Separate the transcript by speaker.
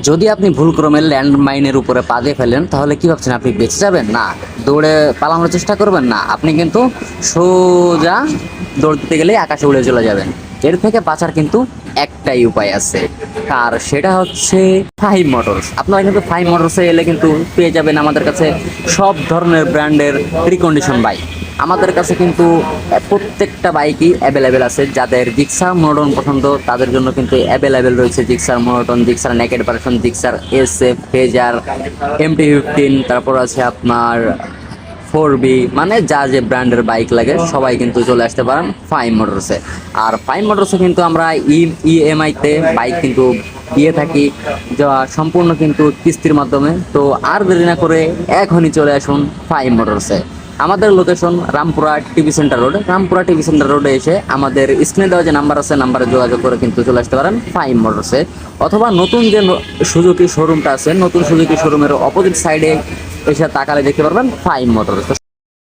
Speaker 1: যদি আপনি ভুলক্রমে ল্যান্ডমাইনের উপরে পা দিয়ে ফেলেন তাহলে কি ভাবছেন আপনি বেঁচে যাবেন? না। দৌড়ে পালানোর চেষ্টা করবেন? না, আপনি কিন্তু সোজা দৌড় দিতে গেলেই আকাশে উড়ে চলে যাবেন। এর থেকে বাঁচার কিন্তু একটাই উপায় আছে, আর সেটা হচ্ছে ফাইভ মোটরস। আপনারা কিন্তু ফাইভ মোটরসে এলে কিন্তু পেয়ে যাবেন আমাদের কাছে সব ধরনের ব্র্যান্ডের রিকন্ডিশন বাইক। আমাদের কাছে কিন্তু প্রত্যেকটা বাইকই অ্যাভেলেবেল আছে। যাদের জিক্সার মোনোটন পছন্দ তাদের জন্য কিন্তু অ্যাভেলেবেল রয়েছে Gixxer monotone, Gixxer naked version, Gixxer SF, phasor, MT-15, তারপর আছে আপনার 4B, মানে যা যে ব্র্যান্ডের বাইক লাগে সবাই কিন্তু চলে আসতে পারেন ফাইভ মোটরসে। আর ফাইভ মোটরসে কিন্তু আমরা ইএমআইতে বাইক কিন্তু দিয়ে থাকি, যা সম্পূর্ণ কিন্তু কিস্তির মাধ্যমে। তো আর দেরি না করে এখনই চলে আসুন ফাইভ মোটরসে। আমাদের location Rampura TV centre road. Rampura TV centre রোডে এসে আমাদের স্ক্রিনে দেওয়া যে নাম্বার আছে নাম্বারে যোগাযোগ করে কিন্তু চলে আসতে পারেন ফাইভ মোটরসে। অথবা নতুন যে সুজুকি শোরুমটা আছে, নতুন সুজুকি শোরুমের অপোজিট সাইডে এসে তাকালে দেখতে পারবেন ফাইভ মোটরস।